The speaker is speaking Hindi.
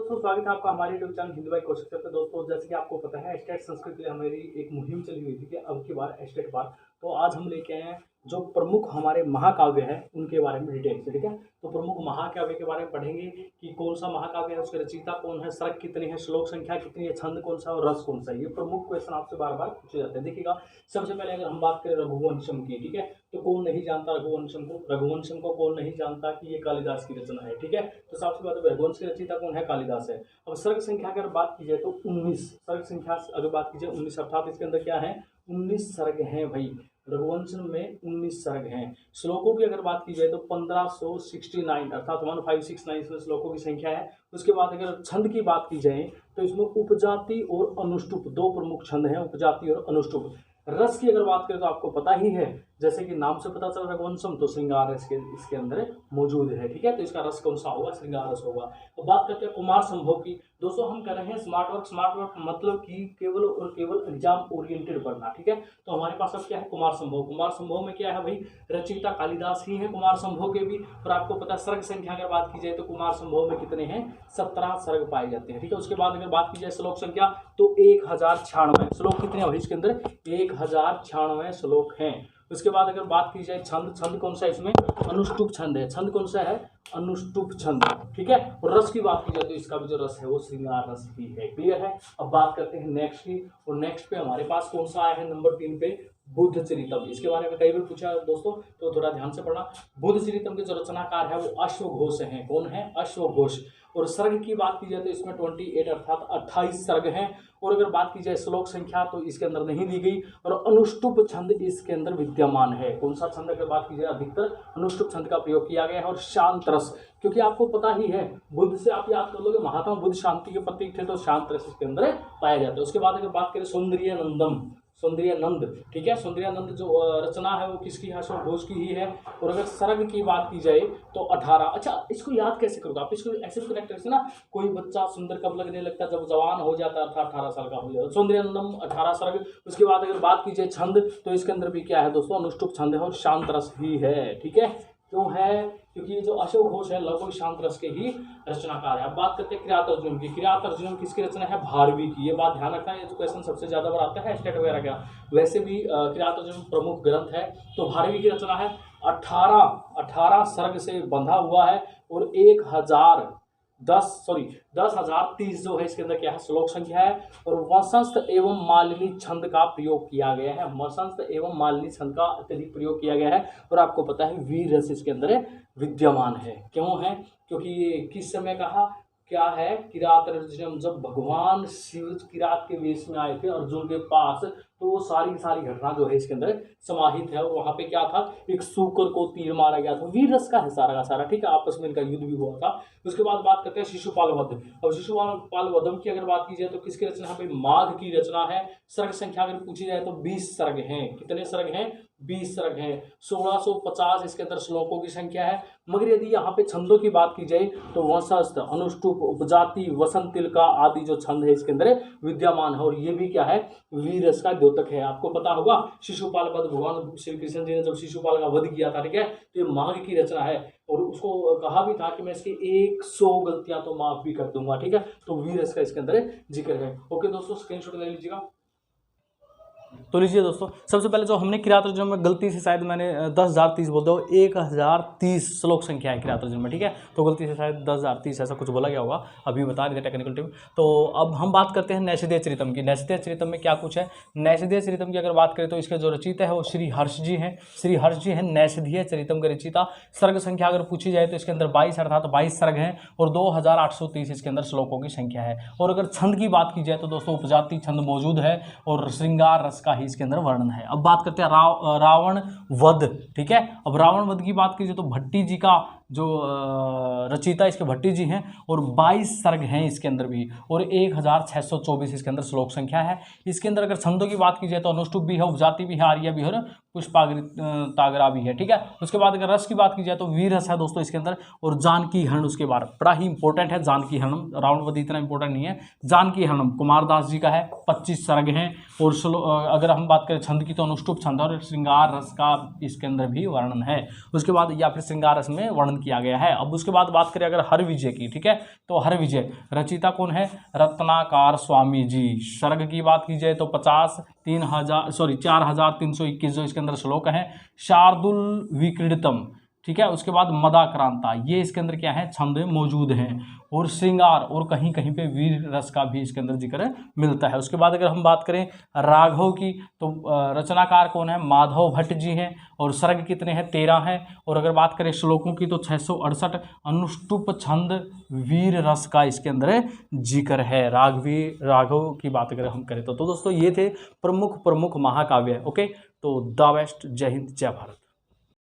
दोस्तों, स्वागत है आपका हमारे YouTube channel Hindi by Kaushik पे। दोस्तों, जैसे कि आपको पता है, स्टेट संस्कृत के लिए हमारी एक मुहिम चली हुई थी कि अब की बार स्टेट बार। तो आज हम लेके आए हैं जो प्रमुख हमारे महाकाव्य है उनके बारे में डिटेल से, ठीक है। तो प्रमुख महाकाव्य के बारे में पढ़ेंगे कि कौन सा महाकाव्य है, उसके रचयिता कौन है, सर्ग कितने हैं, श्लोक संख्या कितनी है, छंद कौन सा और रस कौन सा है। ये प्रमुख क्वेश्चन आपसे बार बार पूछे जाते हैं। देखिएगा, सबसे पहले अगर हम बात करें रघुवंशम की, ठीक है, तो कौन नहीं जानता रघुवंशम को। रघुवंशम को कौन नहीं जानता कि ये कालिदास की रचना है, ठीक है। तो सबसे पहले रघुवंश की रचयिता कौन है, कालिदास है। अब सर्ग संख्या अगर बात की जाए तो 19 सर्ग संख्या अगर बात की जाए 19, अर्थात इसके अंदर क्या है, 19 सर्ग हैं भाई। रघुवंश में 19 सर्ग हैं। श्लोकों की अगर बात की जाए तो 1569 अर्थात 1569 इसमें श्लोकों की संख्या है। उसके बाद अगर छंद की बात की जाए तो इसमें उपजाति और अनुष्टुप दो प्रमुख छंद हैं, उपजाति और अनुष्टुप। रस की अगर बात करें तो आपको पता ही है, जैसे कि नाम से पता चल रघुवंशम, तो श्रृंगार रस इसके अंदर मौजूद है, ठीक है। तो इसका रस कौन सा होगा, श्रृंगार रस होगा। तो बात करते हैं कुमार संभव की। दोस्तों, हम कर रहे हैं स्मार्ट वर्क। स्मार्ट वर्क मतलब कि केवल और केवल एग्जाम ओरिएंटेड पढ़ना, ठीक है। तो हमारे पास अब क्या है, कुमार संभव। कुमार संभव में क्या है भाई, रचयिता कालिदास ही है कुमार संभव के भी। और आपको पता है सर्ग संख्या अगर बात की जाए तो कुमार संभव में कितने हैं, 17 सर्ग पाए जाते हैं, ठीक है। उसके बाद अगर बात की जाए श्लोक संख्या तो 1096 श्लोक कितने हैं भाई इसके अंदर, 1096 श्लोक हैं। उसके बाद अगर बात की जाए छंद, छंद कौन सा है इसमें, अनुष्टुप छंद है। छंद कौन सा है, अनुष्टुप छंद, ठीक है। और रस की बात की जाए तो इसका भी जो रस है वो श्रृंगार रस ही है, क्लियर है। अब बात करते हैं नेक्स्ट की, और नेक्स्ट पे हमारे पास कौन सा आया है नंबर 3 पे, बुद्ध चरितम। इसके बारे में कई बार पूछा दोस्तों, तो थोड़ा ध्यान से पढ़ना। बुद्ध चरितम के जो रचनाकार है वो अश्वघोष हैं। कौन है, अश्वघोष। और सर्ग की बात की जाए तो इसमें 28 अर्थात 28 सर्ग हैं। और अगर बात की जाए श्लोक संख्या तो इसके अंदर नहीं दी गई। और अनुष्टुप छंद इसके अंदर विद्यमान है। कौन सा छंद अगर बात की जाए, अधिकतर अनुष्टुप छंद का प्रयोग किया गया है। और शांत रस, क्योंकि आपको पता ही है बुद्ध से आप याद कर लोगे, महात्मा बुद्ध शांति के प्रतीक थे, तो शांत रस इसके अंदर पाया जाता है। उसके बाद अगर बात करें सौंदर्य नंदम, सौंदर्य नंद, ठीक है। सौंदर्य नंद जो रचना है वो किसकी है, अश्वघोष की ही है। और अगर सर्ग की बात की जाए तो 18, अच्छा इसको याद कैसे करोगे आप, इसको ऐसे भी कनेक्ट करके ना, कोई बच्चा सुंदर कब लगने लगता है, जब जवान हो जाता है, अर्थात 18 साल का हो जाता है। सौंदर्य नंदम 18 सर्ग। उसके बाद अगर बात की जाए छंद तो इसके अंदर भी क्या है दोस्तों, अनुष्टुप छंद है और शांत रस ही है, ठीक है। क्यों है, क्योंकि ये जो अश्वघोष है लगभग शांत रस के ही रचनाकार है। अब बात करते हैं किरात अर्जुन की। किरात अर्जुन किसकी रचना है, भारवी की। ये बात ध्यान रखना, ये जो क्वेश्चन सबसे ज्यादा बार आता है स्टेट वगैरह का। वैसे भी किरात अर्जुन प्रमुख ग्रंथ है। तो भारवी की रचना है, 18 सर्ग से बंधा हुआ है। और 10,030 जो है इसके अंदर क्या है, श्लोक संख्या है। और वसंत एवं मालिनी छंद का प्रयोग किया गया है। वसंत एवं मालिनी छंद का अत्यधिक प्रयोग किया गया है। और आपको पता है वीर रस इसके अंदर विद्यमान है। क्यों है, क्योंकि ये किस समय कहा, क्या है, किरात अर्जुन, जब भगवान शिव किरात के वेश में आए थे अर्जुन के पास, तो वो सारी घटना जो है इसके अंदर समाहित है। और वहां पे क्या था, एक सूकर को तीर मारा गया था, वीर रस का है सारा का सारा, ठीक है। आपस में इनका युद्ध भी हुआ था। उसके बाद बात करते हैं शिशुपाल वध। अब शिशुपाल वधम की अगर बात की जाए तो किसकी रचना है, माघ की रचना है। सर्ग संख्या अगर पूछी जाए तो 20 सर्ग हैं। कितने सर्ग हैं, 20 सर्ग हैं। 1650 इसके अंदर श्लोकों की संख्या है। मगर यदि यहाँ पे छंदों की बात की जाए तो वसंत, अनुष्टुप, उपजाति, वसंत तिलका आदि जो छंद है इसके अंदर विद्यमान है। और ये भी क्या है, वीर रस का द्योतक है। आपको पता होगा शिशुपाल वध, भगवान श्री कृष्ण जी ने जब शिशुपाल का वध किया था, ठीक है। तो ये माघ की रचना है। और उसको कहा भी था कि मैं इसकी 100 गलतियां तो माफ भी कर दूंगा, ठीक है। तो वीर रस का इसके अंदर जिक्र है। ओके दोस्तों, स्क्रीनशॉट ले लीजिएगा। तो लीजिए दोस्तों, सबसे पहले जो हमने किरात अर्जुन में गलती से शायद मैंने 10,030 बोल दो, 1030 श्लोक संख्या है किरात अर्जुन में, ठीक है। तो गलती से शायद 10,030 ऐसा कुछ बोला गया होगा, अभी बता रहे थे टेक्निकल टीम। तो अब हम बात करते हैं नैषधीय चरितम की। नैषधीय चरितम में क्या कुछ है, नैषधीय चरितम की अगर बात करें तो इसके जो रचयिता है वो श्री हर्ष जी हैं। श्री हर्ष जी हैं नैषधीय चरितम के रचयिता। सर्ग संख्या अगर पूछी जाए तो इसके अंदर 22 अर्थात 22 सर्ग हैं। और 2830 इसके अंदर श्लोकों की संख्या है। और अगर छंद की बात की जाए तो दोस्तों उपजाति छंद मौजूद है और श्रृंगार रस का ही इसके अंदर वर्णन है। अब बात करते हैं रावण वध, ठीक है। अब रावण वध की बात कीजिए तो भट्टी जी का जो रचयिता इसके भट्टी जी हैं। और 22 सर्ग हैं इसके अंदर भी। और 1624 इसके अंदर श्लोक संख्या है। इसके अंदर अगर छंदों की बात की जाए तो अनुष्टुप भी है, उपजाति भी है, आर्या भी है और पुष्पाग्रा भी है, ठीक है। उसके बाद अगर रस की बात की जाए तो वीर रस है दोस्तों इसके अंदर। और जानकी हरण उसके बाद बड़ा ही इंपॉर्टेंट है, जानकी हरणम। रावण वध इतना इंपॉर्टेंट नहीं है। जानकी हरणम कुमारदास जी का है, 25 सर्ग हैं। और अगर हम बात करें छंद की तो अनुष्टुप छंद और श्रृंगार रस का इसके अंदर भी वर्णन है। उसके बाद या फिर श्रृंगार रस में वर्णन किया गया है। अब उसके बाद बात करें अगर हरविजय की, ठीक है, तो हरविजय रचयिता कौन है? रत्नाकर स्वामी जी। सर्ग की बात की जाए तो 4321 जो इसके अंदर श्लोक हैं। शार्दुल विक्रीडितम, ठीक है, उसके बाद मदाक्रांता, ये इसके अंदर क्या है? छंद मौजूद हैं। और श्रृंगार और कहीं कहीं पे वीर रस का भी इसके अंदर जिक्र मिलता है। उसके बाद अगर हम बात करें राघव की, तो रचनाकार कौन है? माधव भट्ट जी हैं। और सर्ग कितने हैं? 13 हैं। और अगर बात करें श्लोकों की तो 668 अनुष्टुप छंद वीर रस का इसके अंदर जिक्र है। राघव की बात अगर हम करें तो दोस्तों ये थे प्रमुख महाकाव्य। ओके, तो द बेस्ट। जय हिंद, जय भारत।